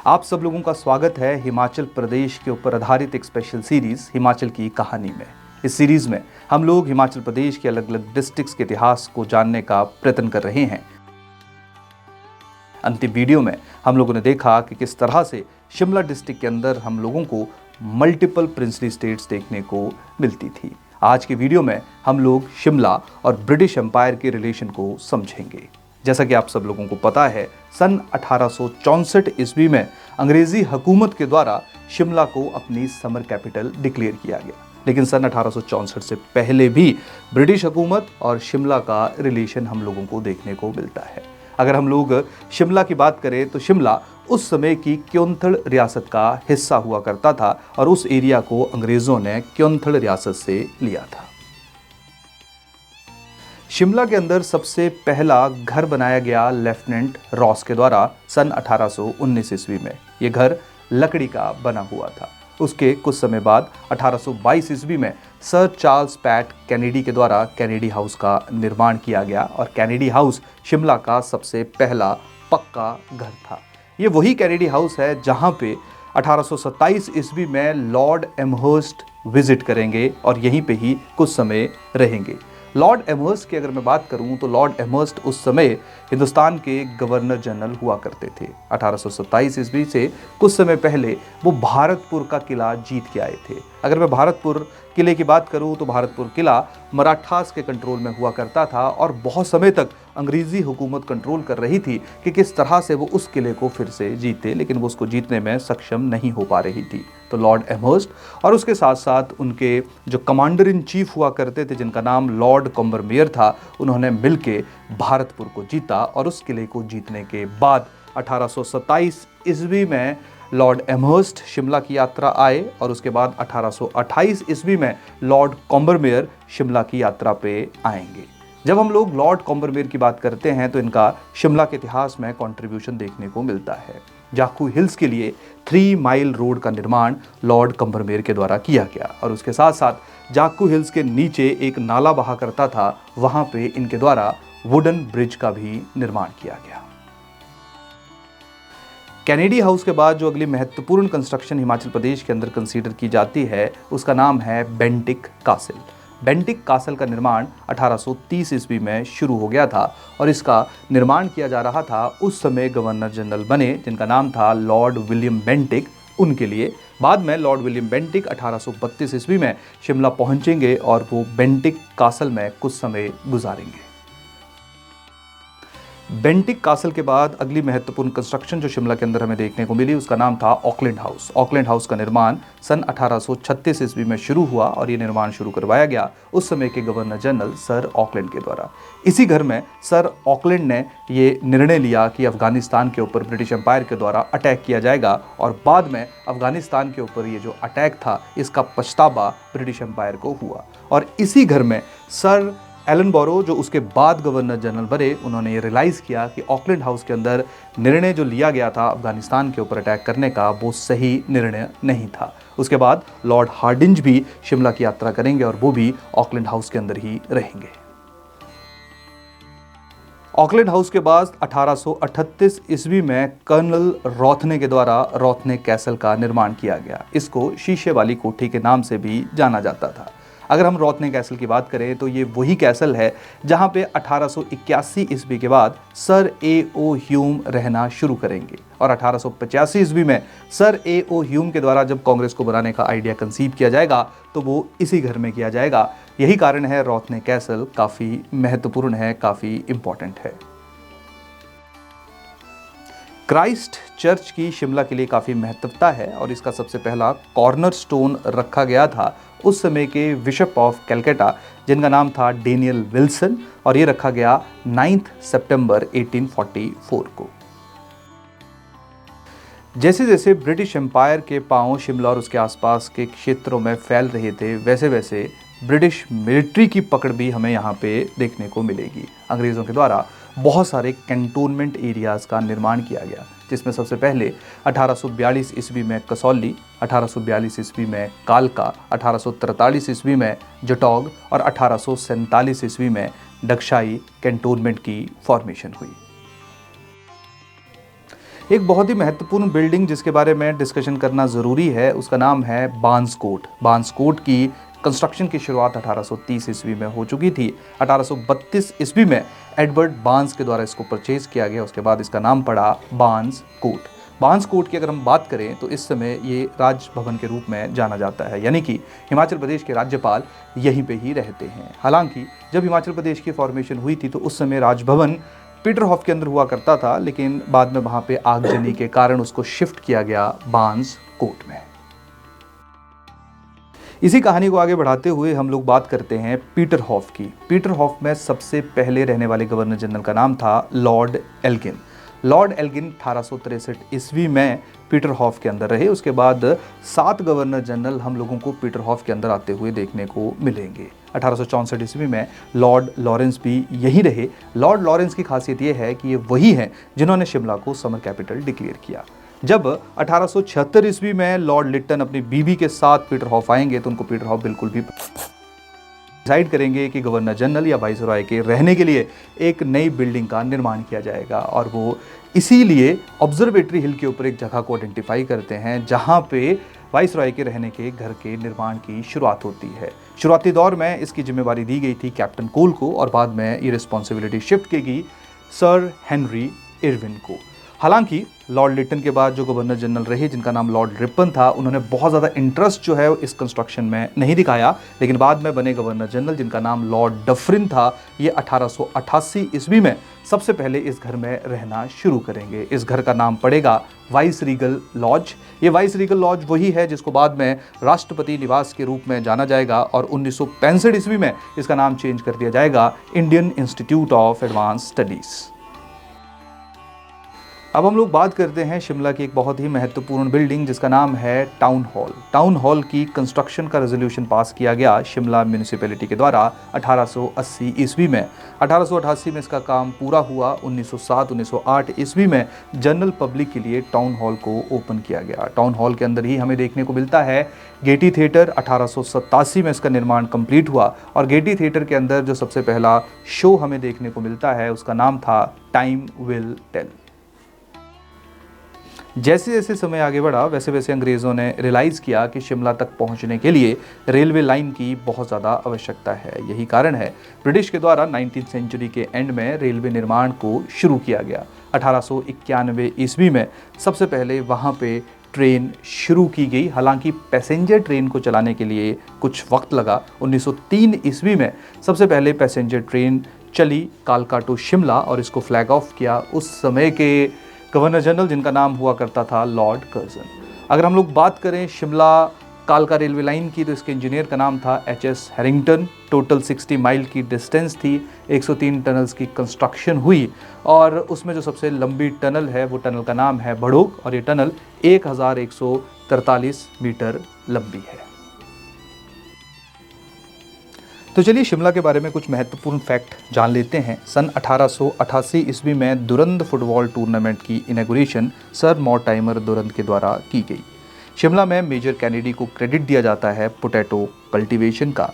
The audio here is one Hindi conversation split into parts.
आप सब लोगों का स्वागत है हिमाचल प्रदेश के ऊपर आधारित एक स्पेशल सीरीज हिमाचल की कहानी में। इस सीरीज में हम लोग हिमाचल प्रदेश के अलग अलग डिस्ट्रिक्ट्स के इतिहास को जानने का प्रयत्न कर रहे हैं। अंतिम वीडियो में हम लोगों ने देखा कि किस तरह से शिमला डिस्ट्रिक्ट के अंदर हम लोगों को मल्टीपल प्रिंसली स्टेट्स देखने को मिलती थी। आज के वीडियो में हम लोग शिमला और ब्रिटिश एम्पायर के रिलेशन को समझेंगे। जैसा कि आप सब लोगों को पता है, सन 1864 ईस्वी में अंग्रेजी हुकूमत के द्वारा शिमला को अपनी समर कैपिटल डिक्लेयर किया गया। लेकिन सन 1864 से पहले भी ब्रिटिश हुकूमत और शिमला का रिलेशन हम लोगों को देखने को मिलता है। अगर हम लोग शिमला की बात करें तो शिमला उस समय की क्योंथड़ रियासत का हिस्सा हुआ करता था और उस एरिया को अंग्रेज़ों ने क्योंथड़ रियासत से लिया था। शिमला के अंदर सबसे पहला घर बनाया गया लेफ्टिनेंट रॉस के द्वारा सन 1819 ईस्वी में। ये घर लकड़ी का बना हुआ था। उसके कुछ समय बाद 1822 ईस्वी में सर चार्ल्स पैट कैनेडी के द्वारा कैनेडी हाउस का निर्माण किया गया और कैनेडी हाउस शिमला का सबसे पहला पक्का घर था। ये वही कैनेडी हाउस है जहाँ पे 1827 ईस्वी में लॉर्ड एमहर्स्ट विजिट करेंगे और यहीं पे ही कुछ समय रहेंगे। लॉर्ड एमहर्स्ट की अगर मैं बात करूं तो लॉर्ड एमहर्स्ट उस समय हिंदुस्तान के गवर्नर जनरल हुआ करते थे। 1827 ईस्वी से कुछ समय पहले वो भारतपुर का किला जीत के आए थे। अगर मैं भारतपुर किले की बात करूं तो भारतपुर किला मराठास के कंट्रोल में हुआ करता था और बहुत समय तक अंग्रेजी हुकूमत कंट्रोल कर रही थी कि किस तरह से वो उस किले को फिर से जीते, लेकिन वो उसको जीतने में सक्षम नहीं हो पा रही थी। तो लॉर्ड एमहर्स्ट और उसके साथ साथ उनके जो कमांडर इन चीफ हुआ करते थे जिनका नाम लॉर्ड कॉम्बरमेयर था, उन्होंने मिलके भारतपुर को जीता और उस किले को जीतने के बाद 1827 ईस्वी में लॉर्ड एमहर्स्ट शिमला की यात्रा आए और उसके बाद 1828 ईस्वी में लॉर्ड कॉम्बरमेयर शिमला की यात्रा पे आएंगे। जब हम लोग लॉर्ड कॉम्बरमेयर की बात करते हैं तो इनका शिमला के इतिहास में कंट्रीब्यूशन देखने को मिलता है। जाखू हिल्स के लिए 3 माइल रोड का निर्माण लॉर्ड कॉम्बरमेयर के द्वारा किया गया और उसके साथ साथ जाखू हिल्स के नीचे एक नाला बहा करता था, वहां पे इनके द्वारा वुडन ब्रिज का भी निर्माण किया गया। कैनेडी हाउस के बाद जो अगली महत्वपूर्ण कंस्ट्रक्शन हिमाचल प्रदेश के अंदर कंसीडर की जाती है उसका नाम है बेंटिक कासल। बेंटिक कासल का निर्माण 1830 ईस्वी में शुरू हो गया था और इसका निर्माण किया जा रहा था उस समय गवर्नर जनरल बने जिनका नाम था लॉर्ड विलियम बेंटिक, उनके लिए। बाद में लॉर्ड विलियम बेंटिक 1832 ईस्वी में शिमला पहुंचेंगे और वो बेंटिक कासल में कुछ समय गुजारेंगे। बेंटिक कासल के बाद अगली महत्वपूर्ण कंस्ट्रक्शन जो शिमला के अंदर हमें देखने को मिली उसका नाम था ऑकलैंड हाउस। ऑकलैंड हाउस का निर्माण सन 1836 ईस्वी में शुरू हुआ और ये निर्माण शुरू करवाया गया उस समय के गवर्नर जनरल सर ऑकलैंड के द्वारा। इसी घर में सर ऑकलैंड ने ये निर्णय लिया कि अफगानिस्तान के ऊपर ब्रिटिश एम्पायर के द्वारा अटैक किया जाएगा और बाद में अफगानिस्तान के ऊपर ये जो अटैक था इसका पछतावा ब्रिटिश एम्पायर को हुआ। और इसी घर में सर एलनबोरो जो उसके बाद गवर्नर जनरल बने, उन्होंने ये रियलाइज़ किया कि ऑकलैंड हाउस के अंदर निर्णय जो लिया गया था अफगानिस्तान के ऊपर अटैक करने का वो सही निर्णय नहीं था। उसके बाद लॉर्ड हार्डिंज भी शिमला की यात्रा करेंगे और वो भी ऑकलैंड हाउस के अंदर ही रहेंगे। ऑकलैंड हाउस के बाद 1838 ईस्वी में कर्नल रॉथने के द्वारा रॉथने कैसल का निर्माण किया गया। इसको शीशे वाली कोठी के नाम से भी जाना जाता था। अगर हम रॉथने कैसल की बात करें तो ये वही कैसल है जहाँ पे 1881 ईस्वी के बाद सर A.O. ह्यूम रहना शुरू करेंगे और 1885 ईस्वी में सर A.O. ह्यूम के द्वारा जब कांग्रेस को बनाने का आइडिया कंसीव किया जाएगा तो वो इसी घर में किया जाएगा। यही कारण है रॉथने कैसल काफ़ी महत्वपूर्ण है, काफ़ी इम्पॉर्टेंट है। क्राइस्ट चर्च की शिमला के लिए काफ़ी महत्वता है और इसका सबसे पहला कॉर्नर स्टोन रखा गया था उस समय के बिशप ऑफ कैलकाटा जिनका नाम था डेनियल विल्सन और ये रखा गया 9 सितंबर 1844 को। जैसे जैसे ब्रिटिश एम्पायर के पांव शिमला और उसके आसपास के क्षेत्रों में फैल रहे थे वैसे वैसे ब्रिटिश मिलिट्री की पकड़ भी हमें यहाँ पे देखने को मिलेगी। अंग्रेज़ों के द्वारा बहुत सारे कैंटोनमेंट एरियाज़ का निर्माण किया गया जिसमें सबसे पहले 1842 ईस्वी में कसौली, 1842 ईस्वी में कालका, 1843 ईस्वी में जटौग और 1847 ईस्वी में डगशाई कैंटोनमेंट की फॉर्मेशन हुई। एक बहुत ही महत्वपूर्ण बिल्डिंग जिसके बारे में डिस्कशन करना ज़रूरी है, उसका नाम है बार्न्स कोर्ट। बार्न्स कोर्ट की कंस्ट्रक्शन की शुरुआत 1830 ईस्वी में हो चुकी थी। 1832 ईस्वी में एडवर्ड बार्न्स के द्वारा इसको परचेज किया गया। उसके बाद इसका नाम पड़ा बार्न्स कोर्ट। बार्न्स कोर्ट की अगर हम बात करें तो इस समय ये राजभवन के रूप में जाना जाता है, यानी कि हिमाचल प्रदेश के राज्यपाल यहीं पे ही रहते हैं। हालांकि जब हिमाचल प्रदेश की फॉर्मेशन हुई थी तो उस समय राजभवन पीटरहॉफ के अंदर हुआ करता था, लेकिन बाद में वहां पे आगजनी के कारण उसको शिफ्ट किया गया बार्न्स कोर्ट में। इसी कहानी को आगे बढ़ाते हुए हम लोग बात करते हैं पीटरहॉफ की। पीटरहॉफ में सबसे पहले रहने वाले गवर्नर जनरल का नाम था लॉर्ड एल्गिन। लॉर्ड एल्गिन 1863 ईस्वी में पीटरहॉफ के अंदर रहे। उसके बाद 7 गवर्नर जनरल हम लोगों को पीटरहॉफ के अंदर आते हुए देखने को मिलेंगे। 1864 ईस्वी में लॉर्ड लॉरेंस भी यही रहे। लॉर्ड लॉरेंस की खासियत ये है कि ये वही हैं जिन्होंने शिमला को समर कैपिटल डिक्लेयर किया। जब 1876 ईस्वी में लॉर्ड लिट्टन अपनी बीवी के साथ पीटरहॉफ आएंगे तो उनको पीटरहॉफ बिल्कुल भी डिसाइड करेंगे कि गवर्नर जनरल या वाइसरॉय के रहने के लिए एक नई बिल्डिंग का निर्माण किया जाएगा, और वो इसीलिए ऑब्जर्वेटरी हिल के ऊपर एक जगह को आइडेंटिफाई करते हैं जहां पे वाइसरॉय के रहने के घर के निर्माण की शुरुआत होती है। शुरुआती दौर में इसकी जिम्मेवारी दी गई थी कैप्टन कोल को, और बाद में ये रिस्पॉन्सिबिलिटी शिफ्ट की गई सर हेनरी इरविन को। हालांकि लॉर्ड लिट्टन के बाद जो गवर्नर जनरल रहे जिनका नाम लॉर्ड रिपन था, उन्होंने बहुत ज़्यादा इंटरेस्ट जो है इस कंस्ट्रक्शन में नहीं दिखाया, लेकिन बाद में बने गवर्नर जनरल जिनका नाम लॉर्ड डफरिन था, ये 1888 ईस्वी में सबसे पहले इस घर में रहना शुरू करेंगे। इस घर का नाम पड़ेगा वाइस रीगल लॉज। ये वाइस रीगल लॉज वही है जिसको बाद में राष्ट्रपति निवास के रूप में जाना जाएगा, और 1965 ईस्वी में इसका नाम चेंज कर दिया जाएगा Indian institute of advance studies. अब हम लोग बात करते हैं शिमला की एक बहुत ही महत्वपूर्ण बिल्डिंग जिसका नाम है टाउन हॉल। टाउन हॉल की कंस्ट्रक्शन का रेजोल्यूशन पास किया गया शिमला म्यूनिसिपैलिटी के द्वारा 1880 ईस्वी में। 1888 में इसका काम पूरा हुआ। 1907-1908 ईस्वी में जनरल पब्लिक के लिए टाउन हॉल को ओपन किया गया। टाउन हॉल के अंदर ही हमें देखने को मिलता है गेटी थिएटर। 1887 में इसका निर्माण कंप्लीट हुआ, और गेटी थिएटर के अंदर जो सबसे पहला शो हमें देखने को मिलता है उसका नाम था टाइम विल टेल। जैसे जैसे समय आगे बढ़ा वैसे वैसे अंग्रेज़ों ने रियलाइज़ किया कि शिमला तक पहुंचने के लिए रेलवे लाइन की बहुत ज़्यादा आवश्यकता है। यही कारण है ब्रिटिश के द्वारा 19वीं सेंचुरी के एंड में रेलवे निर्माण को शुरू किया गया। 1891 ईस्वी में सबसे पहले वहां पे ट्रेन शुरू की गई। हालांकि पैसेंजर ट्रेन को चलाने के लिए कुछ वक्त लगा। 1903 ईस्वी में सबसे पहले पैसेंजर ट्रेन चली कालका टू शिमला, और इसको फ्लैग ऑफ किया उस समय के गवर्नर जनरल जिनका नाम हुआ करता था लॉर्ड कर्जन। अगर हम लोग बात करें शिमला कालका रेलवे लाइन की तो इसके इंजीनियर का नाम था HS हैरिंगटन। टोटल 60 माइल की डिस्टेंस थी। 103 टनल्स की कंस्ट्रक्शन हुई, और उसमें जो सबसे लंबी टनल है वो टनल का नाम है बड़ोक, और ये टनल 1143 मीटर लंबी है। तो चलिए शिमला के बारे में कुछ महत्वपूर्ण फैक्ट जान लेते हैं। सन 1888 ईस्वी में दुरंद फुटबॉल टूर्नामेंट की इनॉग्रेशन सर मॉर्टाइमर दुरंद के द्वारा की गई। शिमला में मेजर कैनेडी को क्रेडिट दिया जाता है पोटैटो कल्टीवेशन का।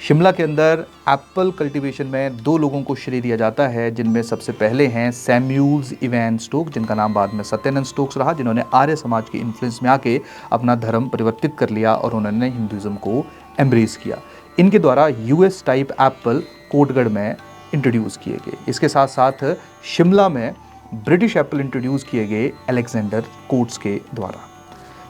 शिमला के अंदर एप्पल कल्टीवेशन में 2 लोगों को श्रेय दिया जाता है, जिनमें सबसे पहले हैं सैम्यूल्स इवैन स्टोक, जिनका नाम बाद में सत्यानंद स्टोक्स रहा, जिन्होंने आर्य समाज के इन्फ्लुएंस में आके अपना धर्म परिवर्तित कर लिया और उन्होंने हिंदुइज्म को एम्ब्रेस किया। इनके द्वारा US टाइप एप्पल कोटगढ़ में इंट्रोड्यूस किए गए। इसके साथ साथ शिमला में ब्रिटिश एप्पल इंट्रोड्यूस किए गए अलेक्जेंडर कोट्स के द्वारा।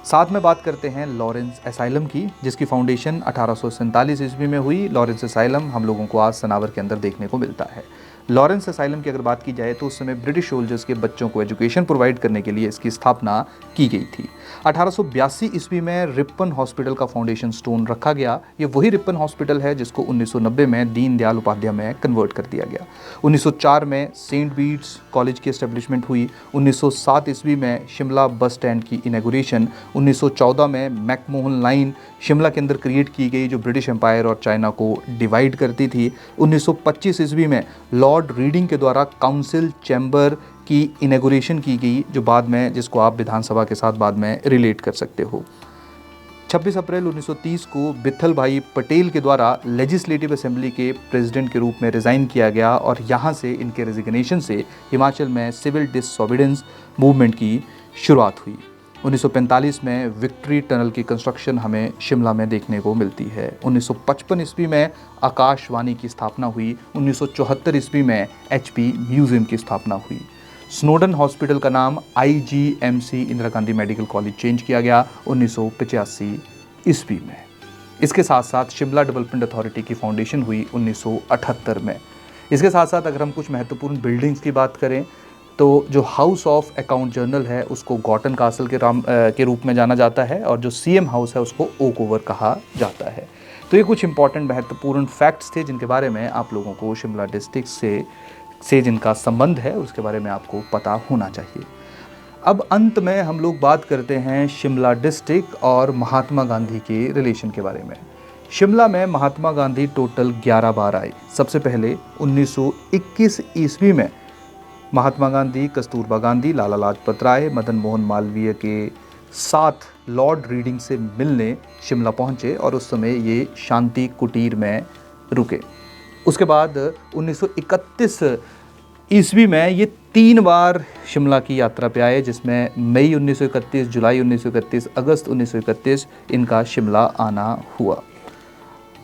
साथ में बात करते हैं लॉरेंस असाइलम की, जिसकी फाउंडेशन 1847 ईस्वी में हुई। लॉरेंस असाइलम हम लोगों को आज सनावर के अंदर देखने को मिलता है। लॉरेंस असाइलम की अगर बात की जाए तो उस समय ब्रिटिश सोल्जर्स के बच्चों को एजुकेशन प्रोवाइड करने के लिए इसकी स्थापना की गई थी। 1882 ईस्वी में रिपन हॉस्पिटल का फाउंडेशन स्टोन रखा गया। ये वही रिपन हॉस्पिटल है जिसको 1990 में दीनदयाल उपाध्याय में कन्वर्ट कर दिया गया। 1904 में सेंट बीट्स कॉलेज की एस्टेब्लिशमेंट हुई। 1907 ईस्वी में शिमला बस स्टैंड की इनॉग्रेशन। 1914 में मैकमोहन लाइन शिमला के अंदर क्रिएट की गई जो ब्रिटिश एम्पायर और चाइना को डिवाइड करती थी। 1925 ईस्वी में लॉर्ड रीडिंग के द्वारा काउंसिल चैम्बर की इनॉग्रेशन की गई, जो बाद में जिसको आप विधानसभा के साथ बाद में रिलेट कर सकते हो। 26 अप्रैल 1930 को विट्ठल भाई पटेल के द्वारा लेजिस्लेटिव असेंबली के प्रेसिडेंट के रूप में रिज़ाइन किया गया और यहाँ से इनके रेजिग्नेशन से हिमाचल में सिविल डिसओबीडियंस मूवमेंट की शुरुआत हुई। 1945 में विक्ट्री टनल की कंस्ट्रक्शन हमें शिमला में देखने को मिलती है। 1955 ईस्वी में आकाशवाणी की स्थापना हुई। 1974 ईस्वी में HP म्यूजियम की स्थापना हुई। स्नोडन हॉस्पिटल का नाम IGMC Indira Gandhi medical college change किया गया 1985 ईस्वी में। इसके साथ साथ शिमला डेवलपमेंट अथॉरिटी की फाउंडेशन हुई 1978 में। इसके साथ साथ अगर हम कुछ महत्वपूर्ण बिल्डिंग्स की बात करें तो जो हाउस ऑफ अकाउंट जनरल है उसको गॉटन कासल के रूप में जाना जाता है और जो CM हाउस है उसको ओक ओवर कहा जाता है। तो ये कुछ इंपॉर्टेंट महत्वपूर्ण फैक्ट्स थे जिनके बारे में आप लोगों को शिमला डिस्ट्रिक्ट से जिनका संबंध है उसके बारे में आपको पता होना चाहिए। अब अंत में हम लोग बात करते हैं शिमला डिस्ट्रिक्ट और महात्मा गांधी के रिलेशन के बारे में। शिमला में महात्मा गांधी टोटल 11 बार आए। सबसे पहले 1921 ईस्वी में महात्मा गांधी, कस्तूरबा गांधी, लाला लाजपत राय, मदन मोहन मालवीय के साथ लॉर्ड रीडिंग से मिलने शिमला पहुंचे और उस समय ये शांति कुटीर में रुके। उसके बाद 1931 ईस्वी में ये 3 बार शिमला की यात्रा पे आए, जिसमें मई 1931, जुलाई 1931, अगस्त 1931 इनका शिमला आना हुआ।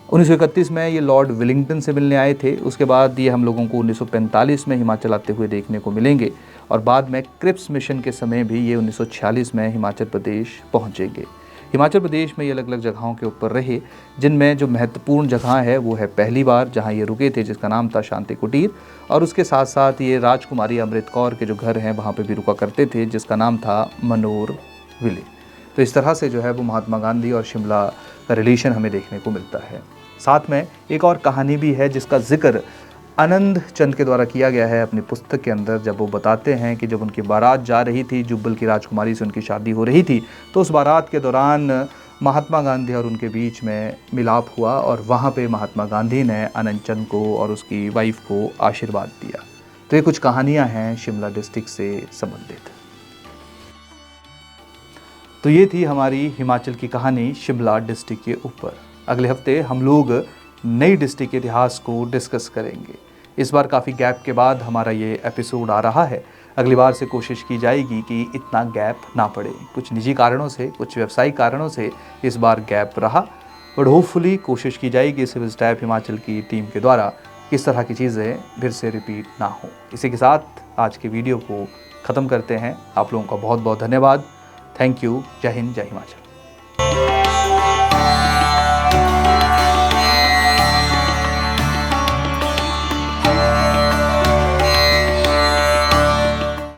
1931 में ये लॉर्ड विलिंगटन से मिलने आए थे। उसके बाद ये हम लोगों को 1945 में हिमाचल आते हुए देखने को मिलेंगे और बाद में क्रिप्स मिशन के समय भी ये 1946 में हिमाचल प्रदेश पहुँचेंगे। हिमाचल प्रदेश में ये अलग अलग जगहों के ऊपर रहे, जिनमें जो महत्वपूर्ण जगह है वो है पहली बार जहाँ ये रुके थे जिसका नाम था शांति कुटीर, और उसके साथ साथ ये राजकुमारी अमृत कौर के जो घर हैं वहाँ पे भी रुका करते थे जिसका नाम था मनोर विले। तो इस तरह से जो है वो महात्मा गांधी और शिमला का रिलेशन हमें देखने को मिलता है। साथ में एक और कहानी भी है जिसका जिक्र आनंद चंद के द्वारा किया गया है अपनी पुस्तक के अंदर, जब वो बताते हैं कि जब उनकी बारात जा रही थी, जुब्बल की राजकुमारी से उनकी शादी हो रही थी, तो उस बारात के दौरान महात्मा गांधी और उनके बीच में मिलाप हुआ और वहाँ पे महात्मा गांधी ने आनंद चंद को और उसकी वाइफ को आशीर्वाद दिया। तो ये कुछ कहानियाँ हैं शिमला डिस्ट्रिक्ट से संबंधित। तो ये थी हमारी हिमाचल की कहानी शिमला डिस्ट्रिक्ट के ऊपर। अगले हफ्ते हम लोग नई डिस्ट्रिक्ट के इतिहास को डिस्कस करेंगे। इस बार काफ़ी गैप के बाद हमारा ये एपिसोड आ रहा है। अगली बार से कोशिश की जाएगी कि इतना गैप ना पड़े। कुछ निजी कारणों से, कुछ व्यावसायिक कारणों से इस बार गैप रहा, बट होपफुली कोशिश की जाएगी सिविल स्टाफ हिमाचल की टीम के द्वारा इस तरह की चीज़ें फिर से रिपीट ना हो। इसी के साथ आज की वीडियो को ख़त्म करते हैं। आप लोगों का बहुत बहुत धन्यवाद। Thank you. जय हिंद, जय हिमाचल।